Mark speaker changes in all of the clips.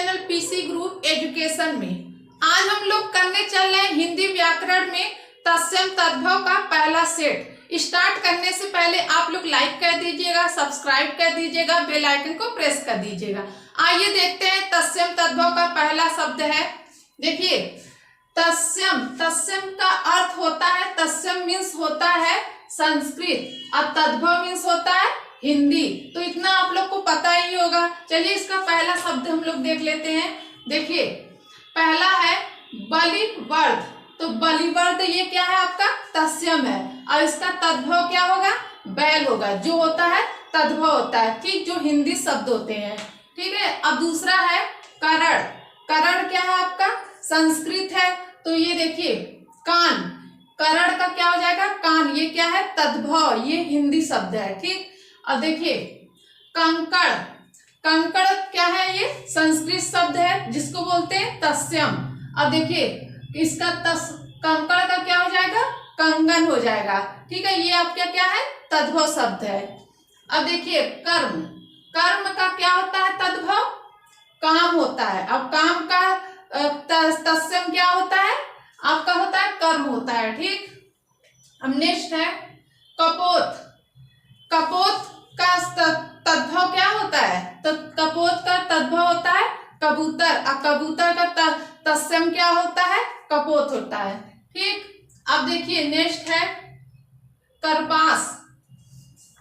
Speaker 1: Channel PC group education में। आज हम लोग करने चल रहे हैं हिंदी व्याकरण में तत्सम तद्भव का पहला सेट। स्टार्ट करने से पहले आप लोग लाइक कर दीजिएगा, सब्सक्राइब कर दीजिएगा, बेल आइकन को प्रेस कर दीजिएगा। आइए देखते हैं तत्सम तद्भव का पहला शब्द है। देखिए तत्सम, तत्सम का अर्थ होता है, तत्सम मीन्स होता है संस्कृत और तद्भव मीन्स होता है हिंदी। तो इतना आप लोग को पता ही होगा। चलिए इसका पहला शब्द हम लोग देख लेते हैं। देखिए पहला है बलिवर्ध। तो बलिवर्ध ये क्या है आपका तत्सम है और इसका तद्भव क्या होगा, बैल होगा, जो होता है तद्भव होता है, ठीक, जो हिंदी शब्द होते हैं, ठीक है। अब दूसरा है करण। करण क्या है आपका संस्कृत है। तो ये देखिए कान, करण का क्या हो जाएगा कान, ये क्या है तद्भव, ये हिंदी शब्द है, ठीक। अब देखिए कंकड़, कंकड़ क्या है, ये संस्कृत शब्द है जिसको बोलते हैं तत्सम। अब देखिए इसका कंकड़ का क्या हो जाएगा कंगन हो जाएगा, ठीक है, ये आपका क्या है तद्भव शब्द है। अब देखिए कर्म, कर्म का क्या होता है तद्भव काम होता है। अब काम का तत्सम क्या होता है आपका होता है कर्म होता है, ठीक। अब नेक्स्ट है कपोत। कपोत का तद्भव क्या होता है, तो कपोत का तद्भव होता है कबूतर और कबूतर का तत्सम क्या होता है कपोत होता है, ठीक। अब देखिए नेक्स्ट है करपास।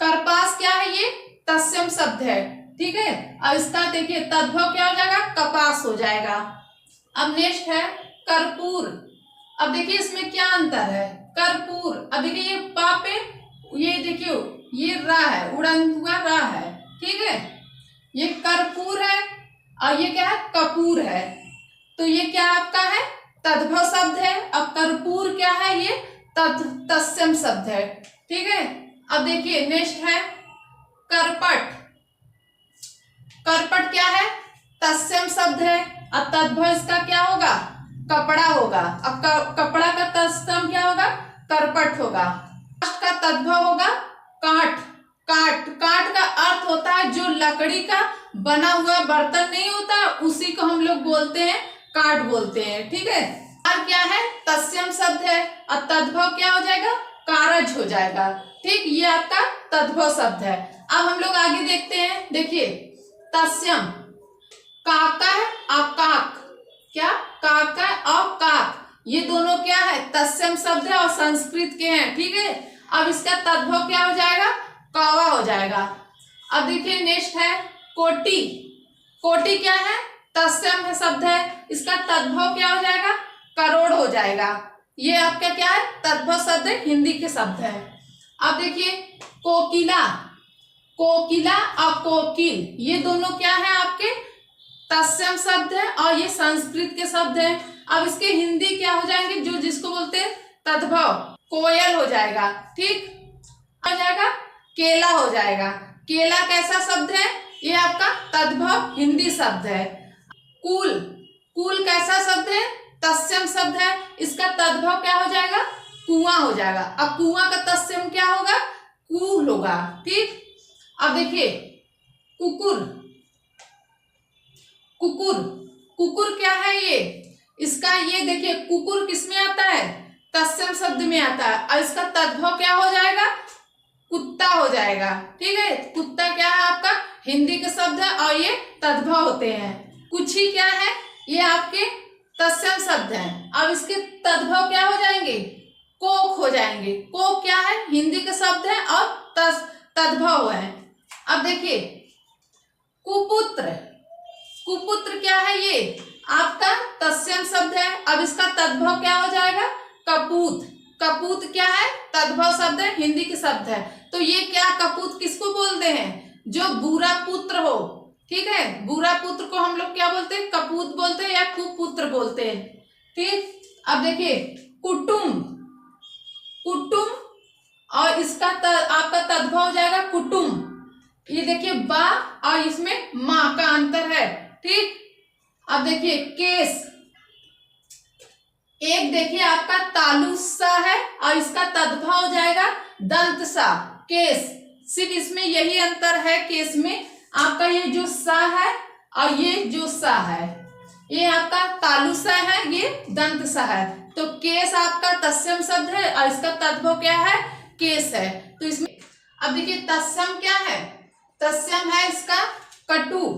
Speaker 1: करपास क्या है, ये तत्सम शब्द है, ठीक है। अब इसका देखिए तद्भव क्या हो जाएगा कपास हो जाएगा। अब नेक्स्ट है कर्पूर। अब देखिए इसमें क्या अंतर है कर्पूर। अब देखिए ये पापे, ये देखिए ये रा है, उड़न हुआ रा है, ठीक है। ये कर्पूर है और ये क्या है कपूर है। तो ये क्या आपका है तद्भव शब्द है। अब कर्पूर क्या है, ये तत्सम शब्द है, ठीक है। अब देखिए नेक्स्ट है करपट। करपट क्या है तत्सम शब्द है और तद्भव इसका क्या होगा कपड़ा होगा। अब कपड़ा का तत्सम क्या होगा करपट होगा। का तद्भव होगा काठ। काठ, काठ का अर्थ होता है जो लकड़ी का बना हुआ बर्तन नहीं होता उसी को हम लोग बोलते हैं काठ बोलते हैं, ठीक है। और क्या है तत्सम शब्द है और तद्भव क्या हो जाएगा कारज हो जाएगा, ठीक, ये आपका तद्भव शब्द है। अब हम लोग आगे देखते हैं। देखिए तत्सम काका है और काक, क्या काका और काक ये दोनों क्या है तत्सम शब्द है और संस्कृत के हैं, ठीक है। अब इसका तद्भव क्या हो जाएगा कौवा हो जाएगा। अब देखिए नेक्स्ट है कोटि। कोटि क्या है तत्सम है शब्द है, इसका तद्भव क्या हो जाएगा करोड़ हो जाएगा। ये आपका क्या है तद्भव शब्द है, हिंदी के शब्द है। अब देखिए कोकिला। कोकिला और कोकिल ये दोनों क्या है आपके तत्सम शब्द है और ये संस्कृत के शब्द है। अब इसके हिंदी क्या हो जाएंगे जो जिसको बोलते हैं तद्भव, कोयल हो जाएगा, ठीक हो जाएगा केला हो जाएगा। केला कैसा शब्द है, ये आपका तद्भव हिंदी शब्द है। कूल, कूल कैसा शब्द है तत्सम शब्द है, इसका तद्भव क्या हो जाएगा कुआं हो जाएगा। अब कुआं का तत्सम क्या होगा कूल होगा, ठीक। अब देखिए कुकुर। कुकुर, कुकुर क्या है ये, इसका ये देखिए कुकुर किसमें आता है तत्सम शब्द में आता है और इसका तद्भव क्या हो जाएगा कुत्ता हो जाएगा, ठीक है। कुत्ता क्या है आपका हिंदी के शब्द है और ये तद्भव होते हैं। कुछी क्या है, ये आपके तत्सम शब्द हैं। अब इसके तद्भव क्या हो जाएंगे कोक हो जाएंगे। कोक क्या है हिंदी के शब्द है और तद्भव है। अब देखिए कुपुत्र। कुपुत्र क्या है, ये आपका तत्सम शब्द है। अब इसका तद्भव क्या हो जाएगा कपूत। कपूत क्या है तद्भव शब्द है, हिंदी के शब्द है। तो ये क्या कपूत किसको बोलते हैं जो बुरा पुत्र हो, ठीक है। बुरा पुत्र को हम लोग क्या बोलते हैं कपूत बोलते हैं या कुपुत्र बोलते हैं, ठीक। अब देखिए कुटुंब। कुटुंब और इसका आपका तद्भव हो जाएगा कुटुंब। ये देखिए बा और इसमें माँ का अंतर है, ठीक। अब देखिए केस। एक देखिए आपका तालु सा है और इसका तद्भव हो जाएगा दंत सा केस। सिर्फ इसमें यही अंतर है केस में आपका ये जो सा है और ये जो सा है ये आपका तालु सा है, ये दंत सा है। तो केस आपका तत्सम शब्द है और इसका तद्भव क्या है, केस है। तो इसमें अब देखिए तत्सम क्या है, तत्सम है इसका कटु।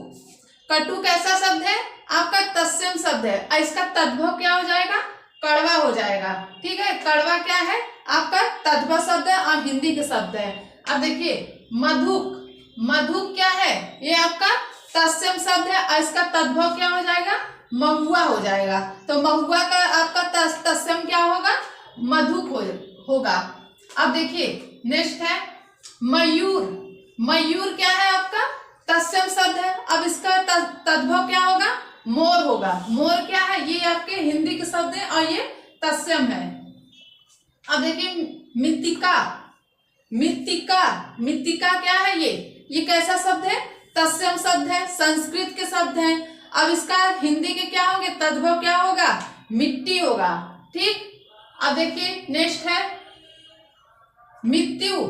Speaker 1: कटु कैसा शब्द है, आपका तत्सम शब्द है और इसका तद्भव क्या हो जाएगा, कड़वा हो जाएगा। ठीक है, कड़वा क्या है आपका तद्भव शब्द है और हिंदी के शब्द है। अब देखिए मधुक, मधुक क्या है, ये आपका तत्सम शब्द है और इसका तद्भव क्या हो जाएगा, महुआ हो जाएगा। तो महुआ का आपका तत्सम क्या होगा, मधुक होगा। अब देखिए नेक्स्ट है मयूर। मयूर क्या है आपका तत्सम शब्द है, अब इसका तद्भव क्या होगा, मोर होगा। मोर क्या है, ये आपके हिंदी के शब्द है और ये तत्सम है। अब देखिए मृत्तिका, मृत्तिका, मृत्तिका क्या है, ये कैसा शब्द है, तत्सम शब्द है, संस्कृत के शब्द है। अब इसका हिंदी के क्या होंगे, तद्भव क्या होगा, मिट्टी होगा। ठीक, अब देखिए नेक्स्ट है मृत्यु।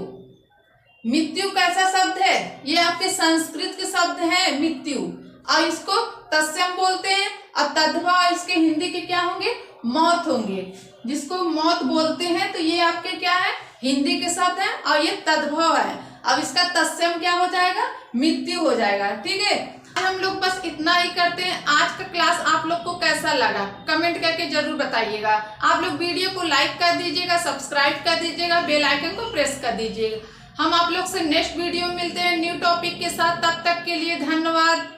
Speaker 1: मृत्यु कैसा शब्द है, ये आपके संस्कृत के शब्द है मृत्यु और इसको तत्सम बोलते हैं और तद्भव इसके हिंदी के क्या होंगे, मौत होंगे। जिसको मौत बोलते हैं तो ये आपके क्या है, हिंदी के शब्द है और ये तद्भव है। अब इसका तत्सम क्या हो जाएगा, मृत्यु हो जाएगा। ठीक है, हम लोग बस इतना ही करते हैं। आज का क्लास आप लोग को कैसा लगा कमेंट करके जरूर बताइएगा। आप लोग वीडियो को लाइक कर दीजिएगा, सब्सक्राइब कर दीजिएगा, बेल आइकन को प्रेस कर दीजिएगा। हम आप लोग से नेक्स्ट वीडियो में मिलते हैं न्यू टॉपिक के साथ। तब तक के लिए धन्यवाद।